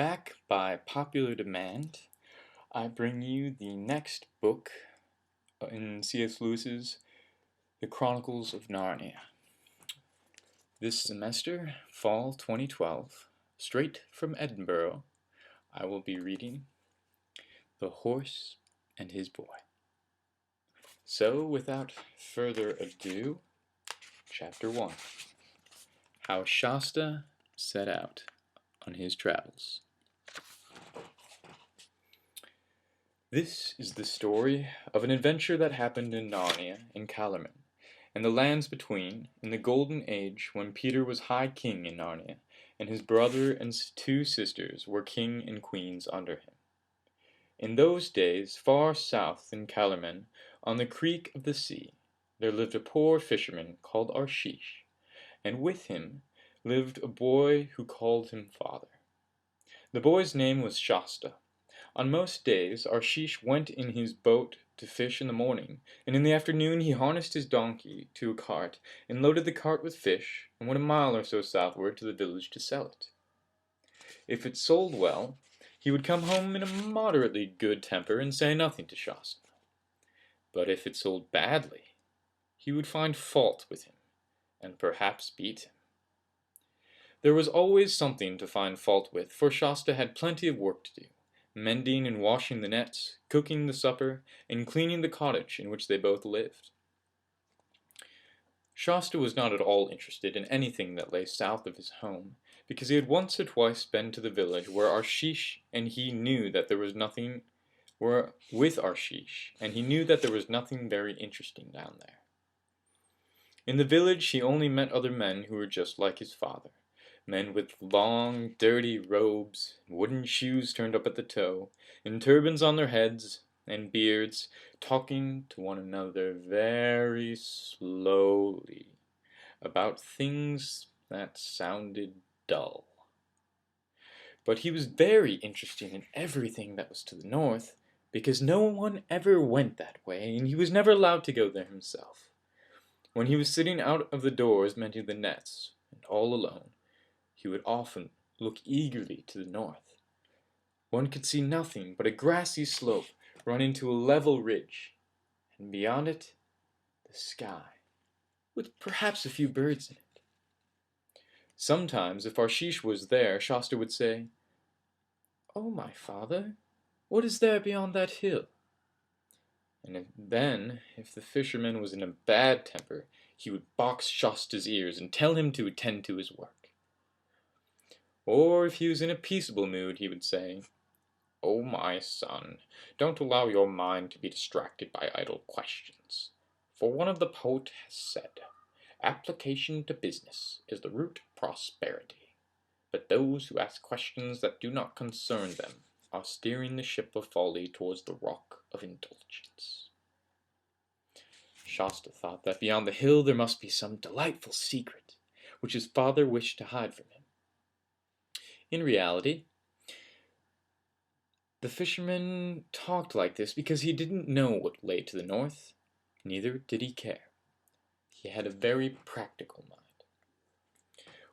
Back by popular demand, I bring you the next book in C.S. Lewis's The Chronicles of Narnia. This semester, fall 2012, straight from Edinburgh, I will be reading The Horse and His Boy. So, without further ado, Chapter 1. How Shasta set out on his travels. This is the story of an adventure that happened in Narnia and Calerman, and the lands between, in the Golden Age when Peter was High King in Narnia, and his brother and two sisters were king and queens under him. In those days, far south in Calerman, on the creek of the sea, there lived a poor fisherman called Arshish, and with him lived a boy who called him father. The boy's name was Shasta. On most days Arshish went in his boat to fish in the morning, and in the afternoon he harnessed his donkey to a cart, and loaded the cart with fish, and went a mile or so southward to the village to sell it. If it sold well, he would come home in a moderately good temper and say nothing to Shasta. But if it sold badly, he would find fault with him, and perhaps beat him. There was always something to find fault with, for Shasta had plenty of work to do, mending and washing the nets, cooking the supper, and cleaning the cottage in which they both lived. Shasta was not at all interested in anything that lay south of his home, because he had once or twice been to the village where Arshish and he knew that there was nothing very interesting down there. In the village he only met other men who were just like his father. Men with long, dirty robes, wooden shoes turned up at the toe, and turbans on their heads, and beards, talking to one another very slowly about things that sounded dull. But he was very interested in everything that was to the north, because no one ever went that way, and he was never allowed to go there himself. When he was sitting out of the doors mending the nets, and all alone, he would often look eagerly to the north. One could see nothing but a grassy slope running to a level ridge, and beyond it, the sky, with perhaps a few birds in it. Sometimes, if Arshish was there, Shasta would say, "Oh, my father, what is there beyond that hill?" And then, if the fisherman was in a bad temper, he would box Shasta's ears and tell him to attend to his work. Or if he was in a peaceable mood, he would say, "Oh, my son, don't allow your mind to be distracted by idle questions. For one of the poets has said, 'Application to business is the root of prosperity. But those who ask questions that do not concern them are steering the ship of folly towards the rock of indulgence.'" Shasta thought that beyond the hill there must be some delightful secret, which his father wished to hide from him. In reality, the fisherman talked like this because he didn't know what lay to the north, neither did he care. He had a very practical mind.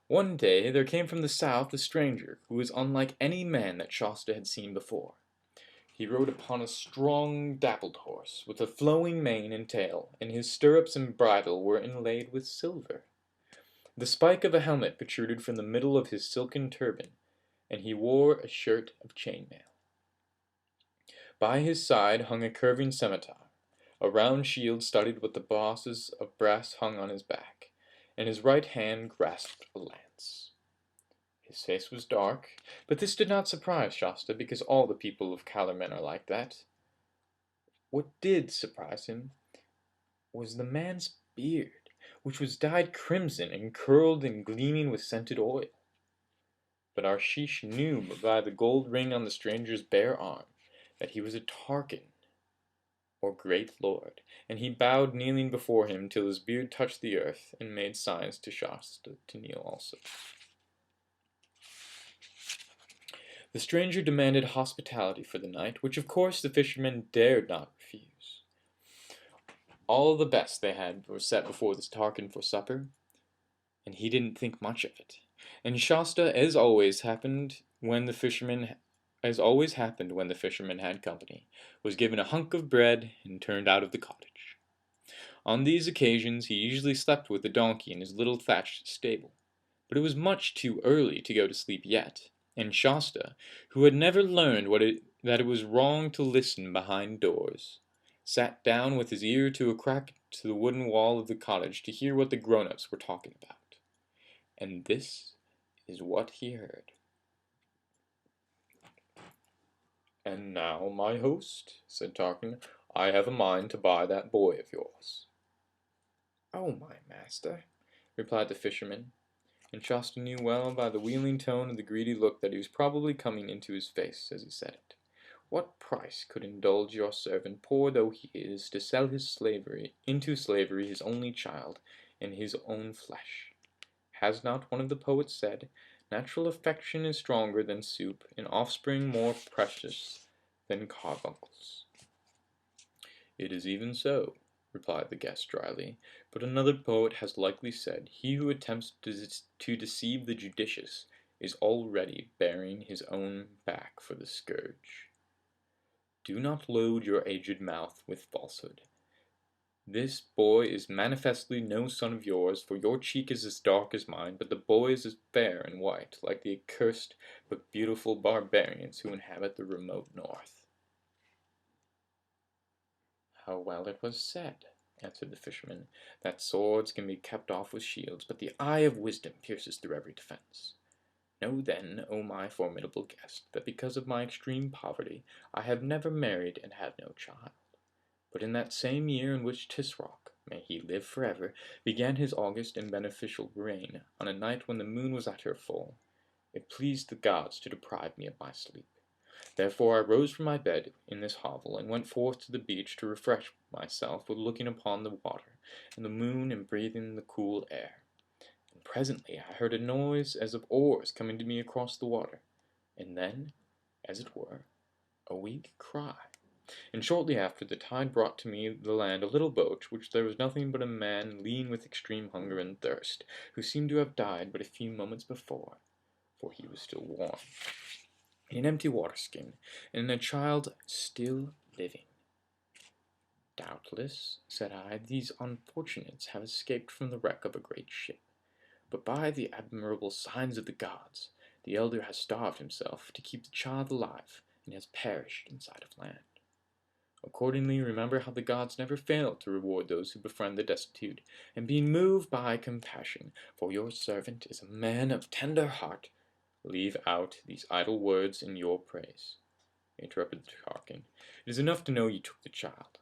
One day there came from the south a stranger who was unlike any man that Shasta had seen before. He rode upon a strong, dappled horse, with a flowing mane and tail, and his stirrups and bridle were inlaid with silver. The spike of a helmet protruded from the middle of his silken turban, and he wore a shirt of chainmail. By his side hung a curving scimitar, a round shield studded with the bosses of brass hung on his back, and his right hand grasped a lance. His face was dark, but this did not surprise Shasta, because all the people of Calerman are like that. What did surprise him was the man's beard, which was dyed crimson and curled and gleaming with scented oil. But Arshish knew by the gold ring on the stranger's bare arm that he was a Tarkin, or great lord, and he bowed kneeling before him till his beard touched the earth, and made signs to Shasta to kneel also. The stranger demanded hospitality for the night, which of course the fisherman dared not refuse. All the best they had were set before this Tarkin for supper, and he didn't think much of it. And Shasta, as always happened when the fisherman had company, was given a hunk of bread and turned out of the cottage. On these occasions he usually slept with the donkey in his little thatched stable, but it was much too early to go to sleep yet, and Shasta, who had never learned that it was wrong to listen behind doors, sat down with his ear to a crack to the wooden wall of the cottage to hear what the grown-ups were talking about. And this is what he heard. "And now, my host," said Tarquin, "I have a mind to buy that boy of yours." "Oh, my master," replied the fisherman, and Shasta knew well by the wheeling tone and the greedy look that he was probably coming into his face as he said it. "What price could indulge your servant, poor though he is, to sell into slavery his only child, and his own flesh? Has not one of the poets said, 'Natural affection is stronger than soup, and offspring more precious than carbuncles'?" "It is even so," replied the guest dryly, "but another poet has likely said, 'He who attempts to deceive the judicious is already bearing his own back for the scourge.' Do not load your aged mouth with falsehood. This boy is manifestly no son of yours, for your cheek is as dark as mine, but the boy is as fair and white, like the accursed but beautiful barbarians who inhabit the remote north." "How well it was said," answered the fisherman, "that swords can be kept off with shields, but the eye of wisdom pierces through every defense. Know then, O my formidable guest, that because of my extreme poverty I have never married and had no child. But in that same year in which Tisroc, may he live forever, began his august and beneficial reign, on a night when the moon was at her full, it pleased the gods to deprive me of my sleep. Therefore I rose from my bed in this hovel, and went forth to the beach to refresh myself with looking upon the water and the moon and breathing the cool air. And presently I heard a noise as of oars coming to me across the water, and then, as it were, a weak cry. And shortly after, the tide brought to me the land a little boat, which there was nothing but a man lean with extreme hunger and thirst, who seemed to have died but a few moments before, for he was still warm, in an empty waterskin, and a child still living. "Doubtless," said I, "these unfortunates have escaped from the wreck of a great ship, but by the admirable signs of the gods, the elder has starved himself to keep the child alive, and has perished in sight of land. Accordingly, remember how the gods never fail to reward those who befriend the destitute, and be moved by compassion, for your servant is a man of tender heart." "Leave out these idle words in your praise," interrupted Tarquin. "It is enough to know you took the child,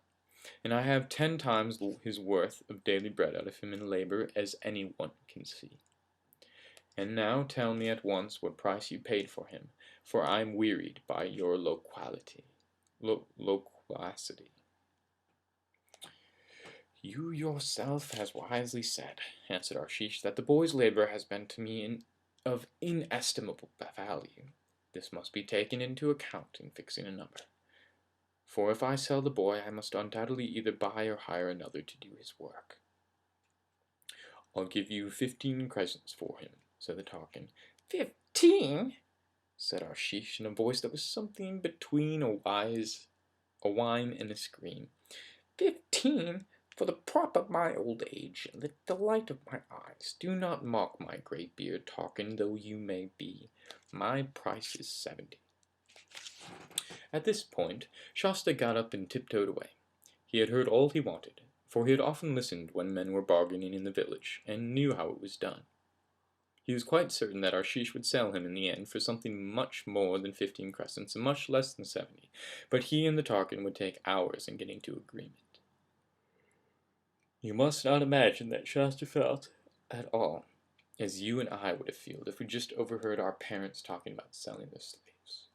and I have 10 times his worth of daily bread out of him in labor, as any one can see. And now tell me at once what price you paid for him, for I am wearied by your loquacity." "You yourself has wisely said," answered Arshish, "that the boy's labor has been to me of inestimable value. This must be taken into account in fixing a number. For if I sell the boy, I must undoubtedly either buy or hire another to do his work." "I'll give you 15 crescents for him," said the Tarquin. "15?" said Arshish, in a voice that was something between a whine and a scream. "15 for the prop of my old age, and the delight of my eyes. Do not mock my great beard, Tarquin, though you may be. My price is 70. At this point, Shasta got up and tiptoed away. He had heard all he wanted, for he had often listened when men were bargaining in the village, and knew how it was done. He was quite certain that Arshish would sell him in the end for something much more than 15 crescents, and much less than 70, but he and the Tarquin would take hours in getting to agreement. You must not imagine that Shasta felt at all as you and I would have felt if we just overheard our parents talking about selling their slaves.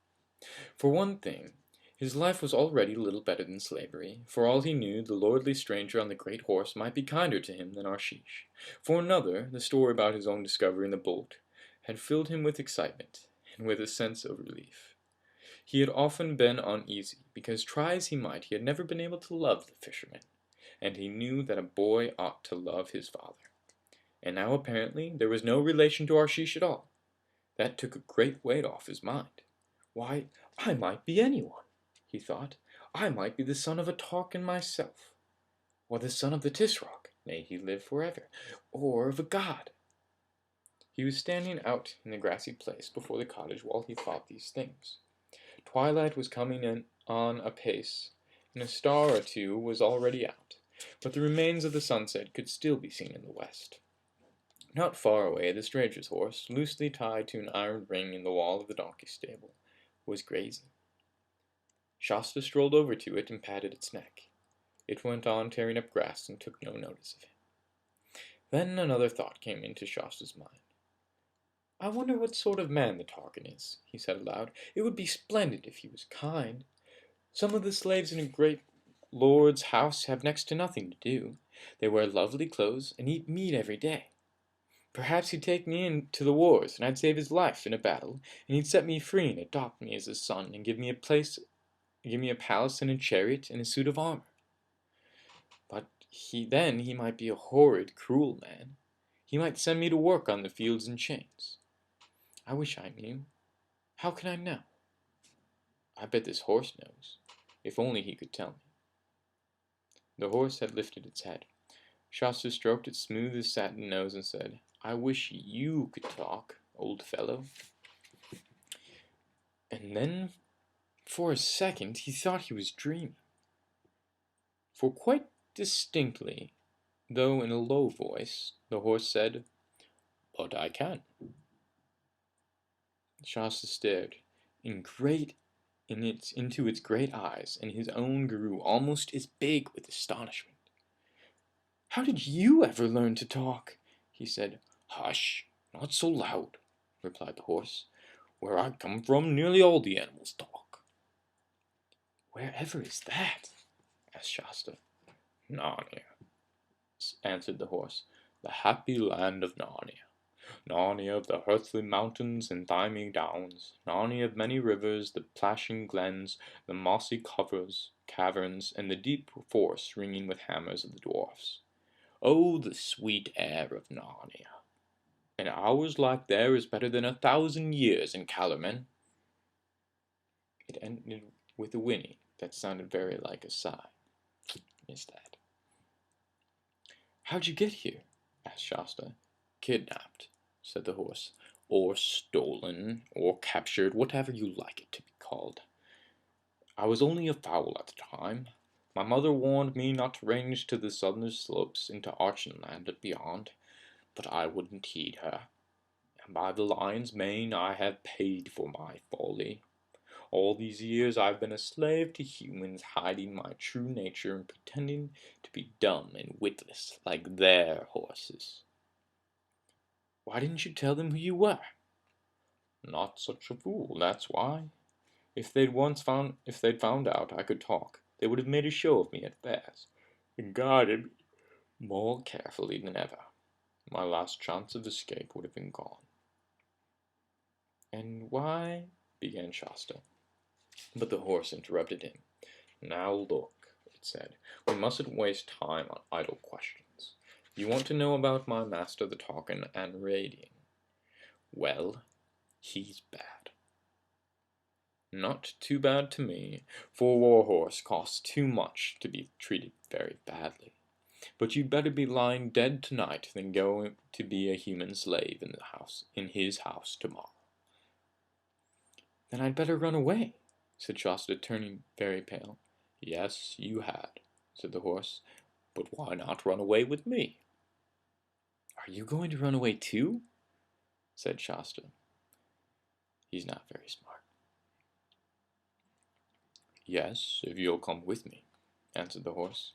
For one thing, his life was already little better than slavery. For all he knew, the lordly stranger on the great horse might be kinder to him than Arshish. For another, the story about his own discovery in the boat had filled him with excitement and with a sense of relief. He had often been uneasy, because try as he might, he had never been able to love the fisherman, and he knew that a boy ought to love his father. And now apparently there was no relation to Arshish at all, That took a great weight off his mind. Why, I might be anyone, he thought. I might be the son of a Tarkan myself, or the son of the Tisroc, may he live forever, or of a god. He was standing out in the grassy place before the cottage while he thought these things. Twilight was coming on apace, and a star or two was already out, but the remains of the sunset could still be seen in the west. Not far away, the stranger's horse, loosely tied to an iron ring in the wall of the donkey stable, was grazing. Shasta strolled over to it and patted its neck. It went on tearing up grass and took no notice of him. Then another thought came into Shasta's mind. I wonder what sort of man the Tarkan is, he said aloud. It would be splendid if he was kind. Some of the slaves in a great lord's house have next to nothing to do. They wear lovely clothes and eat meat every day. Perhaps he'd take me into the wars, and I'd save his life in a battle, and he'd set me free and adopt me as his son, and give me a palace and a chariot and a suit of armor. But he might be a horrid, cruel man. He might send me to work on the fields in chains. I wish I knew. How can I know? I bet this horse knows. If only he could tell me. The horse had lifted its head. Shasta stroked its smooth as satin nose and said, I wish you could talk, old fellow. And then, for a second, he thought he was dreaming. For quite distinctly, though in a low voice, the horse said, But I can. Shasta stared into its great eyes, and his own grew almost as big with astonishment. How did you ever learn to talk? He said. Hush, not so loud, replied the horse. Where I come from, nearly all the animals talk. Wherever is that? asked Shasta. Narnia, answered the horse. The happy land of Narnia. Narnia of the earthly mountains and thymy downs, Narnia of many rivers, the plashing glens, the mossy caverns, and the deep forests ringing with hammers of the dwarfs. Oh, the sweet air of Narnia! An hour's life there is better than 1,000 years in Calormen. It ended with a whinny that sounded very like a sigh. Missed that. How'd you get here? asked Shasta. Kidnapped, said the horse, or stolen, or captured, whatever you like it to be called. I was only a fowl at the time. My mother warned me not to range to the southern slopes into Archenland and beyond, but I wouldn't heed her. And by the lion's mane I have paid for my folly. All these years I've been a slave to humans, hiding my true nature and pretending to be dumb and witless like their horses. Why didn't you tell them who you were? Not such a fool, that's why. If they'd found out I could talk, they would have made a show of me at fairs, and guarded me more carefully than ever. My last chance of escape would have been gone. And why? Began Shasta. But the horse interrupted him. Now look, it said, we mustn't waste time on idle questions. You want to know about my master the Tarkan and Radian. Well, he's bad. Not too bad to me, for a war horse costs too much to be treated very badly. But you'd better be lying dead tonight than go to be a human slave in his house tomorrow. Then I'd better run away, said Shasta, turning very pale. Yes, you had, said the horse, but why not run away with me? Are you going to run away too? Said Shasta. He's not very smart. Yes, if you'll come with me, answered the horse.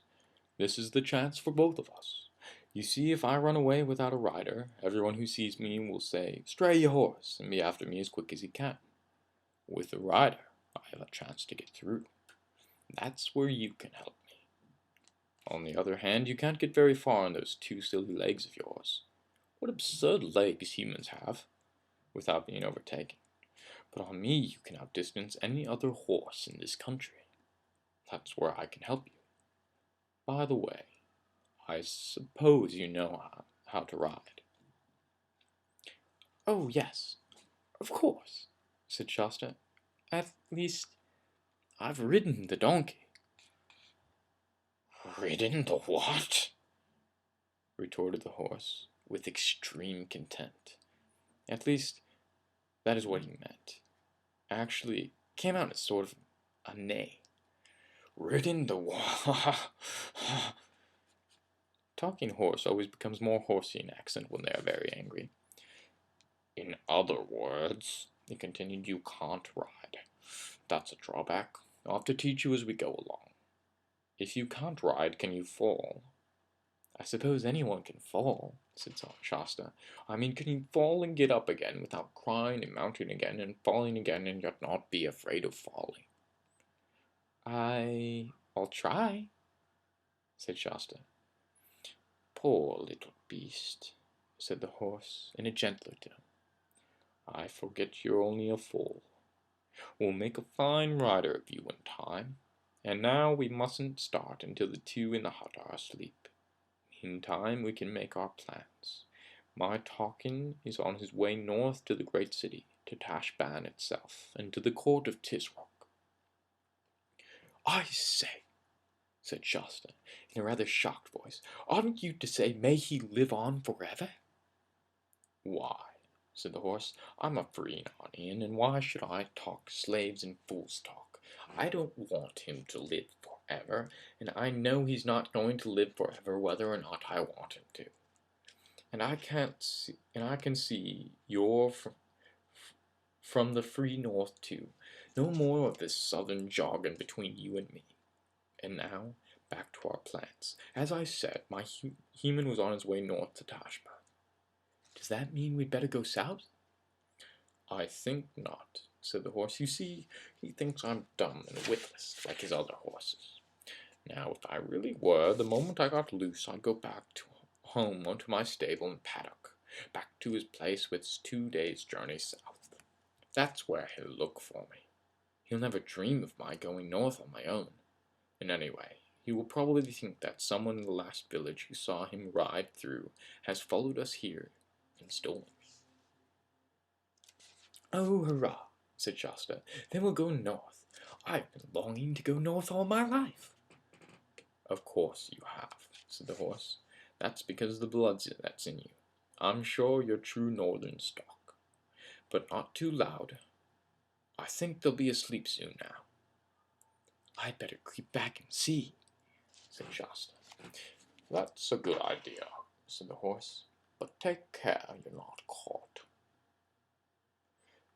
This is the chance for both of us. You see, if I run away without a rider, everyone who sees me will say, Stray your horse, and be after me as quick as he can. With a rider, I have a chance to get through. That's where you can help me. On the other hand, you can't get very far on those two silly legs of yours. What absurd legs humans have, without being overtaken. But on me you can outdistance any other horse in this country. That's where I can help you. By the way, I suppose you know how to ride. Oh, yes. Of course, said Shasta. At least, I've ridden the donkey. Ridden the what? Retorted the horse, with extreme contempt. At least, that is what he meant. Actually, it came out as sort of a neigh. Ridden the what? Talking horse always becomes more horsey in accent when they are very angry. In other words, he continued, you can't ride. That's a drawback. I'll have to teach you as we go along. If you can't ride, can you fall? I suppose anyone can fall, said Shasta. I mean, can you fall and get up again without crying and mounting again and falling again and yet not be afraid of falling? I'll try, said Shasta. Poor little beast, said the horse in a gentler tone. I forget you're only a foal. We'll make a fine rider of you in time. And now we mustn't start until the two in the hut are asleep. Meantime, we can make our plans. My Tarkin is on his way north to the great city, to Tashban itself, and to the court of Tisroc. I say, said Shasta, in a rather shocked voice, oughtn't you to say, may he live on forever? Why, said the horse, I'm a free Narnian, and why should I talk slaves and fools talk? I don't want him to live forever, and I know he's not going to live forever whether or not I want him to. And I can see you're from the free north too. No more of this southern jargon between you and me. And now, back to our plans. As I said, my human was on his way north to Tashba. Does that mean we'd better go south? I think not, said the horse. You see, he thinks I'm dumb and witless, like his other horses. Now, if I really were, the moment I got loose, I'd go back to home onto my stable and paddock, back to his place with 2 days' journey south. That's where he'll look for me. He'll never dream of my going north on my own. And anyway, he will probably think that someone in the last village who saw him ride through has followed us here and stolen me. Oh, hurrah, said Shasta. Then we'll go north. I've been longing to go north all my life. Of course you have, said the horse. That's because the blood that's in you. I'm sure you're true northern stock. But not too loud. I think they'll be asleep soon now. I'd better creep back and see, said Shasta. That's a good idea, said the horse. But take care you're not caught.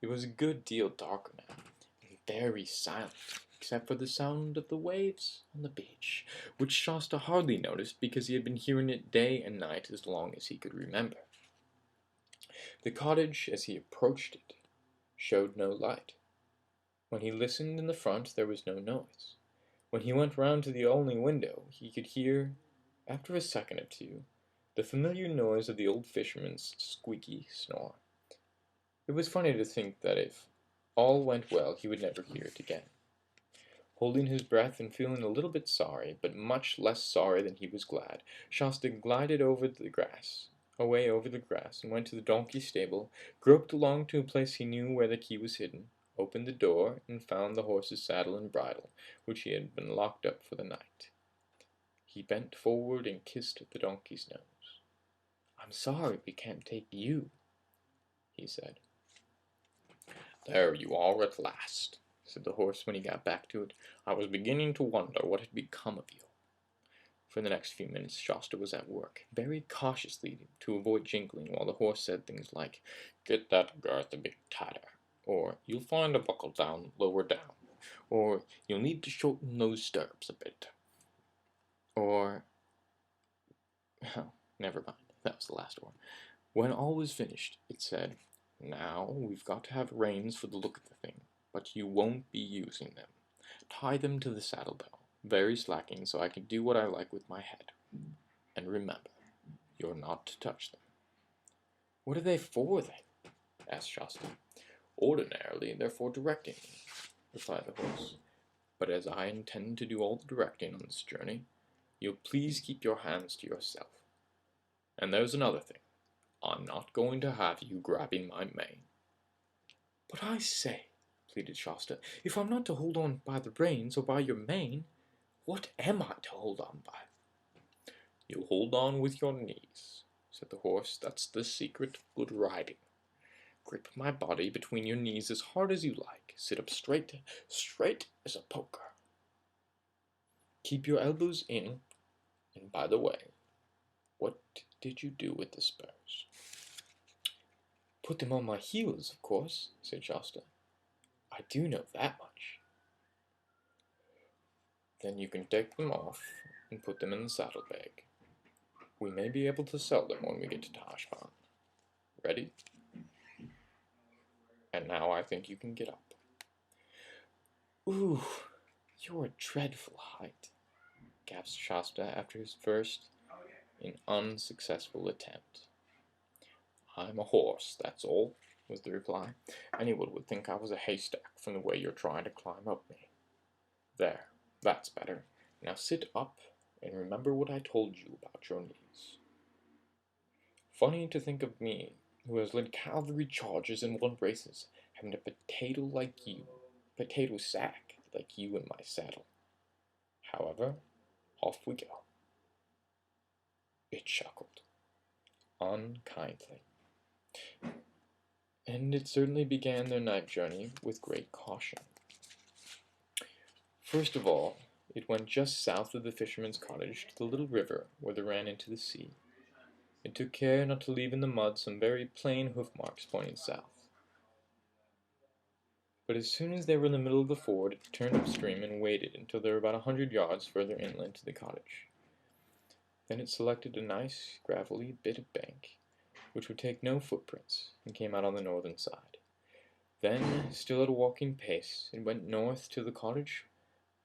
It was a good deal darker now, and very silent, except for the sound of the waves on the beach, which Shasta hardly noticed because he had been hearing it day and night as long as he could remember. The cottage, as he approached it, showed no light. When he listened in the front, there was no noise. When he went round to the only window, he could hear, after a second or two, the familiar noise of the old fisherman's squeaky snore. It was funny to think that if all went well, he would never hear it again. Holding his breath and feeling a little bit sorry, but much less sorry than he was glad, Shasta glided away over the grass, and went to the donkey stable, groped along to a place he knew where the key was hidden, opened the door, and found the horse's saddle and bridle, which he had been locked up for the night. He bent forward and kissed the donkey's nose. I'm sorry we can't take you, he said. There you are at last, said the horse when he got back to it. I was beginning to wonder what had become of you. For the next few minutes Shasta was at work, very cautiously to avoid jingling, while the horse said things like, Get that girth a bit tighter, or you'll find a buckle down lower down, or you'll need to shorten those stirrups a bit, or... Oh, never mind, that was the last one. When all was finished, it said, Now we've got to have reins for the look of the thing, but you won't be using them. Tie them to the saddle-bow, very slacking, so I can do what I like with my head. And remember, you're not to touch them. What are they for, then? Asked Shasta. Ordinarily, they're for directing me, replied the horse. But as I intend to do all the directing on this journey, you'll please keep your hands to yourself. And there's another thing. I'm not going to have you grabbing my mane. But I say, pleaded Shasta, if I'm not to hold on by the reins or by your mane, what am I to hold on by? You'll hold on with your knees, said the horse. That's the secret of good riding. Grip my body between your knees as hard as you like. Sit up straight, straight as a poker. Keep your elbows in, and by the way, what did you do with the spurs? Put them on my heels, of course, said Shasta. I do know that much. Then you can take them off and put them in the saddlebag. We may be able to sell them when we get to Tashbaan. Ready? And now I think you can get up. Ooh, you're a dreadful height, gasped Shasta after his first and unsuccessful attempt. I'm a horse, that's all, was the reply. Anyone would think I was a haystack from the way you're trying to climb up me. There, that's better. Now sit up and remember what I told you about your knees. Funny to think of me, who has led cavalry charges and won races, having a potato sack like you in my saddle. However, off we go. It chuckled, unkindly. And it certainly began their night journey with great caution. First of all, it went just south of the fisherman's cottage to the little river where they ran into the sea. It took care not to leave in the mud some very plain hoof marks pointing south. But as soon as they were in the middle of the ford, it turned upstream and waited until they were about 100 yards further inland to the cottage. Then it selected a nice, gravelly bit of bank, which would take no footprints, and came out on the northern side. Then, still at a walking pace, it went north to the cottage,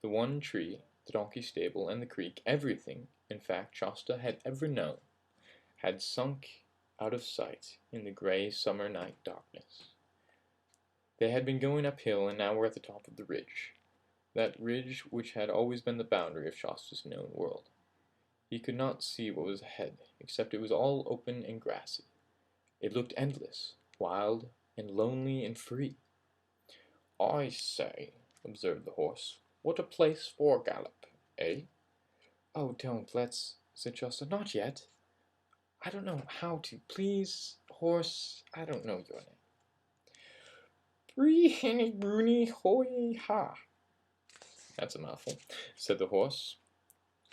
the one tree, the donkey stable, and the creek. Everything, in fact, Shasta had ever known, had sunk out of sight in the gray summer night darkness. They had been going uphill, and now were at the top of the ridge, that ridge which had always been the boundary of Shasta's known world. He could not see what was ahead, except it was all open and grassy. It looked endless, wild, and lonely and free. I say, observed the horse, what a place for a gallop, eh? Oh, don't, let's, said Shasta. Not yet. I don't know how to. Please, horse, I don't know your name. Bree henny broony hoy ha. That's a mouthful, said the horse.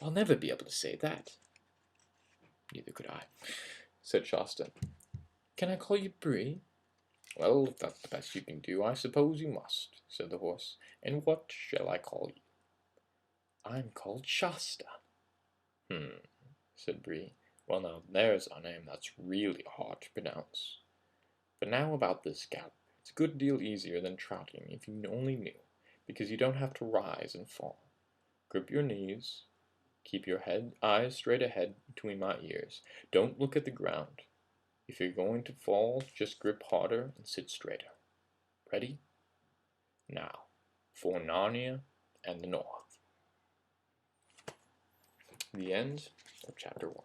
I'll never be able to say that. Neither could I, said Shasta. Can I call you Bree? Well, if that's the best you can do, I suppose you must, said the horse. And what shall I call you? I'm called Shasta. Said Bree. Well, now, there's a name that's really hard to pronounce. But now about this gallop. It's a good deal easier than trotting if you only knew, because you don't have to rise and fall. Grip your knees. Keep your eyes straight ahead between my ears. Don't look at the ground. If you're going to fall, just grip harder and sit straighter. Ready? Now, for Narnia and the North. The end of chapter 1.